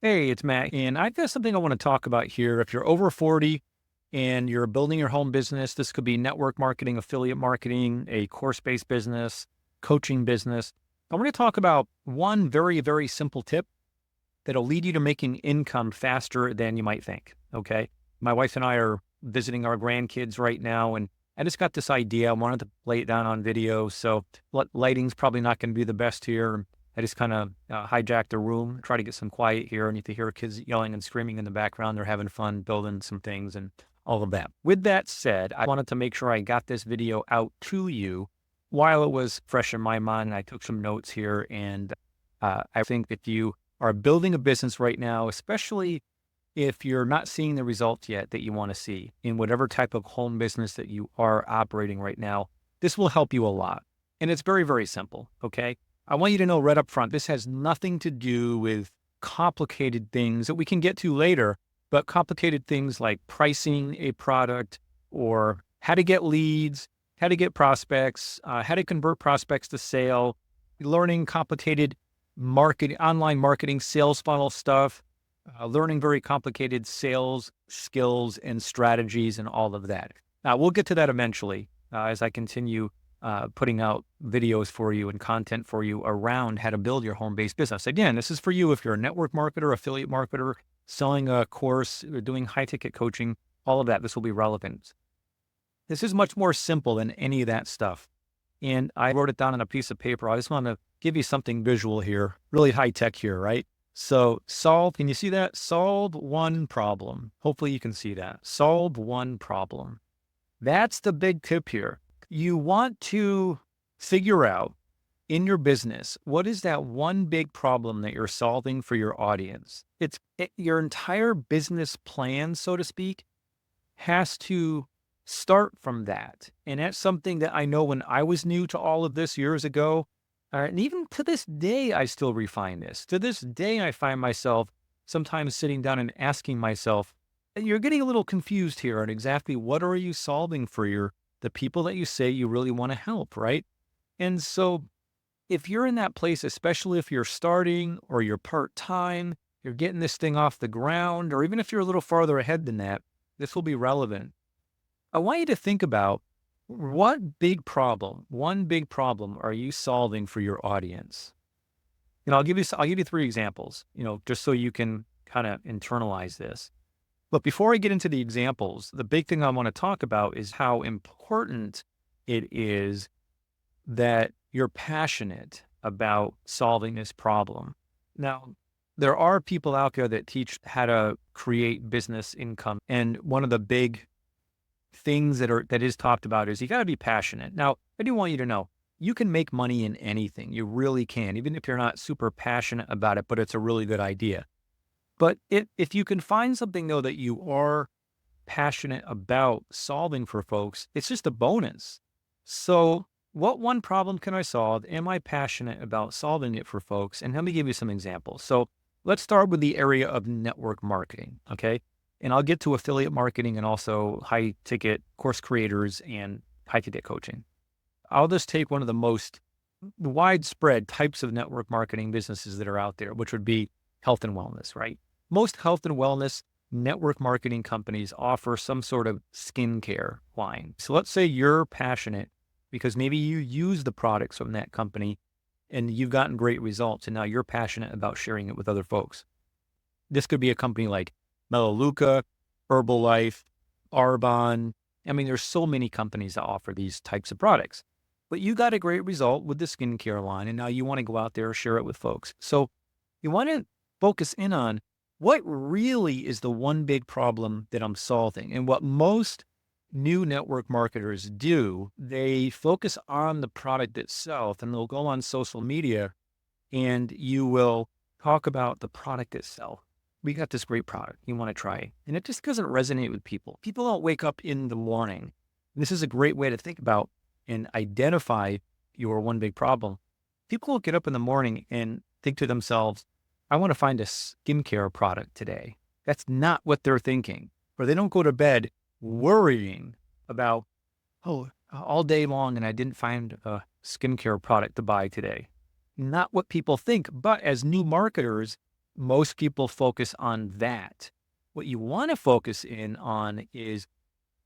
Hey, it's Matt, and I've got something I want to talk about here. If you're over 40 and you're building your home business, this could be network marketing, affiliate marketing, a course-based business, coaching business. I want to talk about one very, very simple tip that'll lead you to making income faster than you might think. Okay. My wife and I are visiting our grandkids right now, and I just got this idea. I wanted to lay it down on video. So lighting's probably not going to be the best here. I just kind of hijacked the room, try to get some quiet here. And if you hear kids yelling and screaming in the background, they're having fun building some things and all of that. With that said, I wanted to make sure I got this video out to you while it was fresh in my mind. I took some notes here, and I think if you are building a business right now, especially if you're not seeing the results yet that you want to see in whatever type of home business that you are operating right now, this will help you a lot. And it's very, very simple. Okay. I want you to know right up front, this has nothing to do with complicated things that we can get to later, but complicated things like pricing a product or how to get leads, how to get prospects, how to convert prospects to sale, learning complicated marketing, online marketing, sales funnel stuff, learning very complicated sales skills and strategies and all of that. Now, we'll get to that eventually as I continue putting out videos for you and content for you around how to build your home-based business. Again, this is for you if you're a network marketer, affiliate marketer, selling a course, or doing high-ticket coaching, all of that, this will be relevant. This is much more simple than any of that stuff. And I wrote it down on a piece of paper. I just want to give you something visual here, really high tech here, right? So can you see that? Solve one problem. Hopefully you can see that. Solve one problem. That's the big tip here. You want to figure out in your business, what is that one big problem that you're solving for your audience? Your entire business plan, so to speak, has to start from that. And that's something that I know when I was new to all of this years ago, and even to this day, I still refine this. To this day, I find myself sometimes sitting down and asking myself, you're getting a little confused here on exactly what are you solving for the people that you say you really want to help, right? And so if you're in that place, especially if you're starting or you're part-time, you're getting this thing off the ground, or even if you're a little farther ahead than that, this will be relevant. I want you to think about one big problem are you solving for your audience? I'll give you 3 examples, just so you can kind of internalize this. But before I get into the examples, the big thing I want to talk about is how important it is that you're passionate about solving this problem. Now, there are people out there that teach how to create business income. And one of the big things that is talked about is you got to be passionate. Now, I do want you to know you can make money in anything. You really can, even if you're not super passionate about it, but it's a really good idea. But if you can find something, though, that you are passionate about solving for folks, it's just a bonus. So what one problem can I solve? Am I passionate about solving it for folks? And let me give you some examples. So let's start with the area of network marketing, okay? And I'll get to affiliate marketing and also high ticket course creators and high ticket coaching. I'll just take one of the most widespread types of network marketing businesses that are out there, which would be health and wellness, right? Most health and wellness network marketing companies offer some sort of skincare line. So let's say you're passionate because maybe you use the products from that company and you've gotten great results, and now you're passionate about sharing it with other folks. This could be a company like Melaleuca, Herbalife, Arbonne. I mean, there's so many companies that offer these types of products. But you got a great result with the skincare line, and now you want to go out there and share it with folks. So you want to focus in on what really is the one big problem that I'm solving. And what most new network marketers do, they focus on the product itself, and they'll go on social media and you will talk about the product itself. We got this great product. You want to try it. And it just doesn't resonate with people. People don't wake up in the morning. And this is a great way to think about and identify your one big problem. People don't get up in the morning and think to themselves, I want to find a skincare product today. That's not what they're thinking. Or they don't go to bed worrying about, all day long and I didn't find a skincare product to buy today. Not what people think. But as new marketers, Most people focus on that. What you want to focus in on is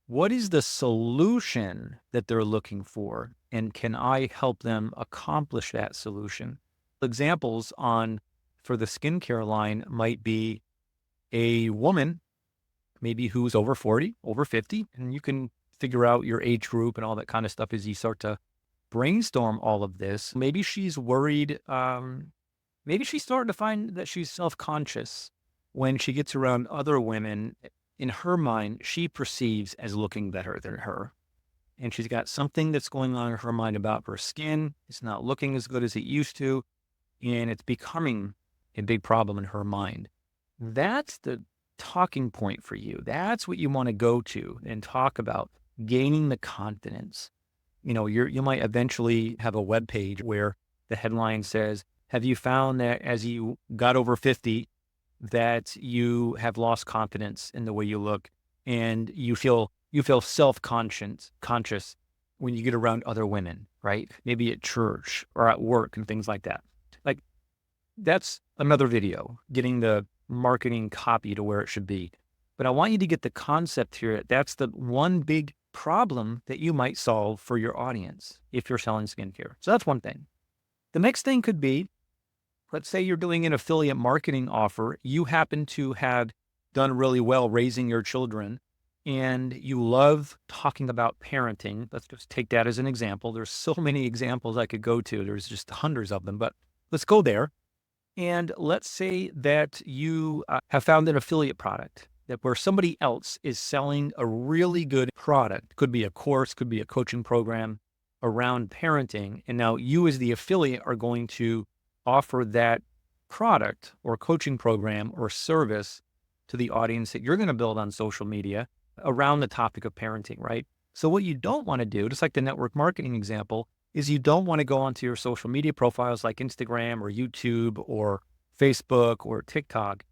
what is the solution that they're looking for? And can I help them accomplish that solution? Examples on for the skincare line might be a woman, maybe who's over 40, over 50, and you can figure out your age group and all that kind of stuff as you start to brainstorm all of this. Maybe she's worried. Maybe she's starting to find that she's self-conscious when she gets around other women. In her mind, she perceives as looking better than her. And she's got something that's going on in her mind about her skin. It's not looking as good as it used to, and it's becoming a big problem in her mind. That's the talking point for you. That's what you want to go to and talk about, gaining the confidence. You might eventually have a web page where the headline says, have you found that as you got over 50, that you have lost confidence in the way you look and you feel conscious when you get around other women, right? Maybe at church or at work and things like that. Like that's another video, getting the marketing copy to where it should be. But I want you to get the concept here. That's the one big problem that you might solve for your audience if you're selling skincare. So that's one thing. The next thing could be, let's say you're doing an affiliate marketing offer. You happen to have done really well raising your children and you love talking about parenting. Let's just take that as an example. There's so many examples I could go to. There's just hundreds of them, but let's go there. And let's say that you have found an affiliate product that where somebody else is selling a really good product. Could be a course, could be a coaching program around parenting. And now you as the affiliate are going to offer that product or coaching program or service to the audience that you're going to build on social media around the topic of parenting, right? So what you don't want to do, just like the network marketing example, is you don't want to go onto your social media profiles like Instagram or YouTube or Facebook or TikTok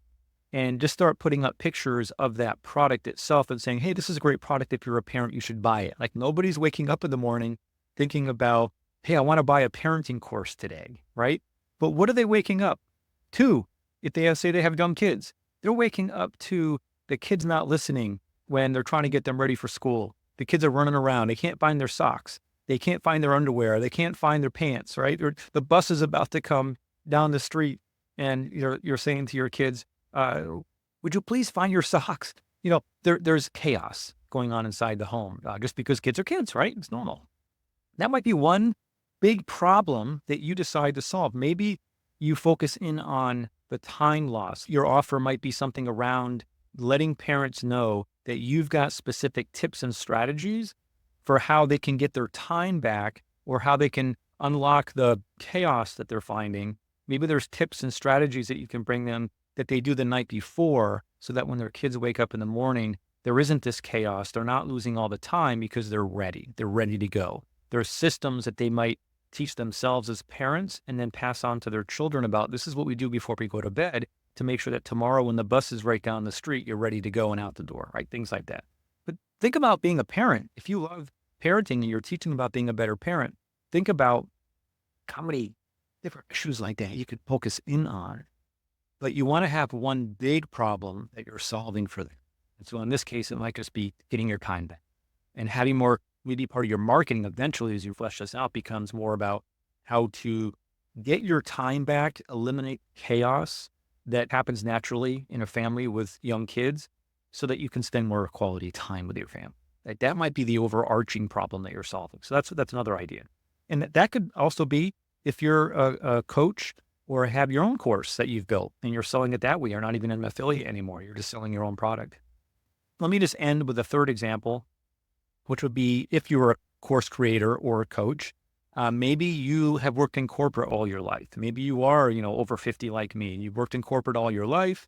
and just start putting up pictures of that product itself and saying, hey, this is a great product. If you're a parent, you should buy it. Like nobody's waking up in the morning thinking about, hey, I want to buy a parenting course today, right? But what are they waking up to? If they say they have young kids, they're waking up to the kids not listening when they're trying to get them ready for school. The kids are running around. They can't find their socks. They can't find their underwear. They can't find their pants, right? Or the bus is about to come down the street and you're saying to your kids, would you please find your socks? There's chaos going on inside the home just because kids are kids, right? It's normal. That might be one big problem that you decide to solve. Maybe you focus in on the time loss. Your offer might be something around letting parents know that you've got specific tips and strategies for how they can get their time back or how they can unlock the chaos that they're finding. Maybe there's tips and strategies that you can bring them that they do the night before so that when their kids wake up in the morning, there isn't this chaos. They're not losing all the time because they're ready. They're ready to go. There's systems that they might teach themselves as parents and then pass on to their children about this is what we do before we go to bed to make sure that tomorrow when the bus is right down the street, you're ready to go and out the door, right? Things like that. But think about being a parent. If you love parenting and you're teaching about being a better parent, think about how many different issues like that you could focus in on. But you want to have one big problem that you're solving for them. And so in this case, it might just be getting your time back and having more, maybe part of your marketing eventually as you flesh this out becomes more about how to get your time back, eliminate chaos that happens naturally in a family with young kids so that you can spend more quality time with your family. Like that might be the overarching problem that you're solving. So that's another idea. And that could also be if you're a coach or have your own course that you've built and you're selling it that way. You're not even an affiliate anymore. You're just selling your own product. Let me just end with a third example, which would be if you're a course creator or a coach, maybe you have worked in corporate all your life. Maybe you are, over 50 like me, and you've worked in corporate all your life.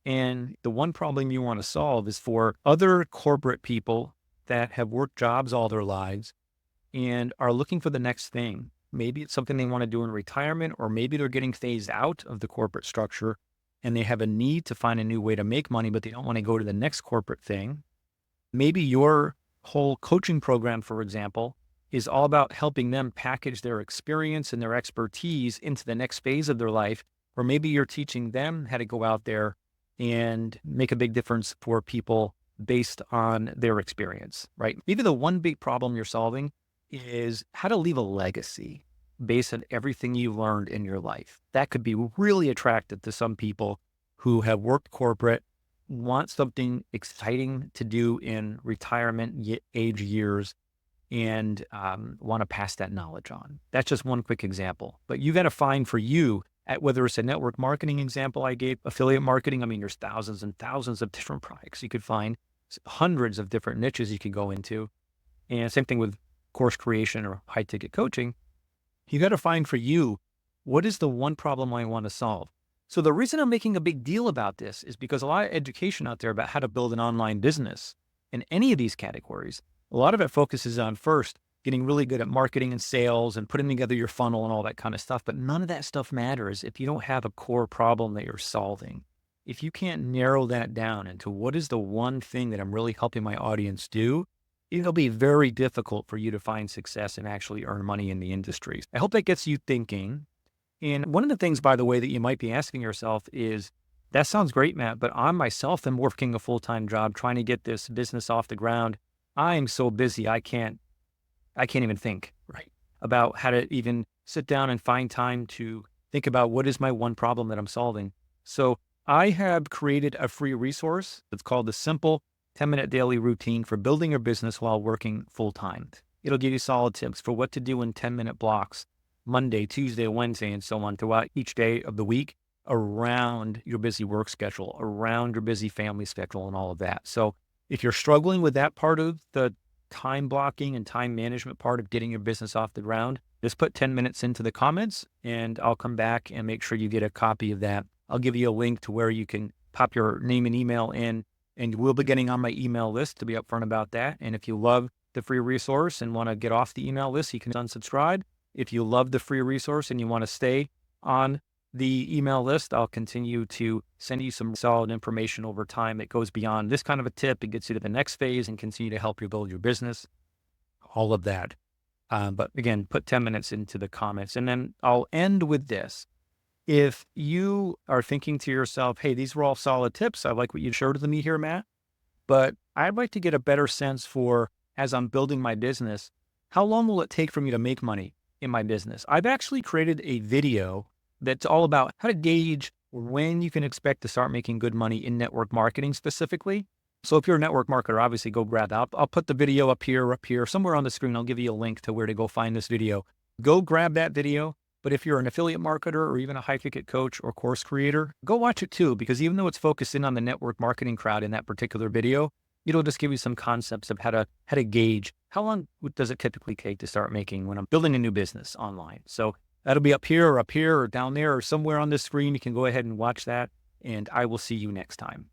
And the one problem you want to solve is for other corporate people that have worked jobs all their lives and are looking for the next thing. Maybe it's something they want to do in retirement, or maybe they're getting phased out of the corporate structure and they have a need to find a new way to make money, but they don't want to go to the next corporate thing. Maybe your whole coaching program, for example, is all about helping them package their experience and their expertise into the next phase of their life Or maybe you're teaching them how to go out there and make a big difference for people based on their experience, right? Maybe the one big problem you're solving is how to leave a legacy based on everything you learned in your life. That could be really attractive to some people who have worked corporate, want something exciting to do in retirement age years, and want to pass that knowledge on. That's just one quick example. But you got to find for you, at whether it's a network marketing example I gave, affiliate marketing. I mean, there's thousands and thousands of different products you could find, hundreds of different niches you could go into. And same thing with course creation or high ticket coaching. You got to find for you, what is the one problem I want to solve? So the reason I'm making a big deal about this is because a lot of education out there about how to build an online business in any of these categories, a lot of it focuses on first getting really good at marketing and sales and putting together your funnel and all that kind of stuff. But none of that stuff matters if you don't have a core problem that you're solving. If you can't narrow that down into what is the one thing that I'm really helping my audience do, it'll be very difficult for you to find success and actually earn money in the industry. I hope that gets you thinking. And one of the things, by the way, that you might be asking yourself is, that sounds great, Matt, but I myself am working a full-time job trying to get this business off the ground. I'm so busy, I can't even think, right, about how to even sit down and find time to think about what is my one problem that I'm solving. So I have created a free resource that's called the Simple 10-Minute Daily Routine for Building Your Business While Working Full-Time. It'll give you solid tips for what to do in 10-minute blocks, Monday, Tuesday, Wednesday, and so on throughout each day of the week around your busy work schedule, around your busy family schedule, and all of that. So if you're struggling with that part of the time blocking and time management part of getting your business off the ground, just put 10 minutes into the comments and I'll come back and make sure you get a copy of that. I'll give you a link to where you can pop your name and email in, and we'll be getting on my email list to be upfront about that. And if you love the free resource and want to get off the email list, you can unsubscribe. If you love the free resource and you want to stay on the email list, I'll continue to send you some solid information over time that goes beyond this kind of a tip. It gets you to the next phase and continue to help you build your business, all of that. But again, put 10 minutes into the comments. And then I'll end with this. If you are thinking to yourself, hey, these were all solid tips. I like what you shared with me here, Matt, but I'd like to get a better sense for, as I'm building my business, how long will it take for me to make money in my business? I've actually created a video that's all about how to gauge when you can expect to start making good money in network marketing specifically. So if you're a network marketer, obviously go grab that. I'll put the video up here, somewhere on the screen. I'll give you a link to where to go find this video. Go grab that video. But if you're an affiliate marketer or even a high ticket coach or course creator, go watch it too, because even though it's focused in on the network marketing crowd in that particular video, it'll just give you some concepts of how to gauge how long does it typically take to start making when I'm building a new business online. So that'll be up here or down there or somewhere on this screen. You can go ahead and watch that, and I will see you next time.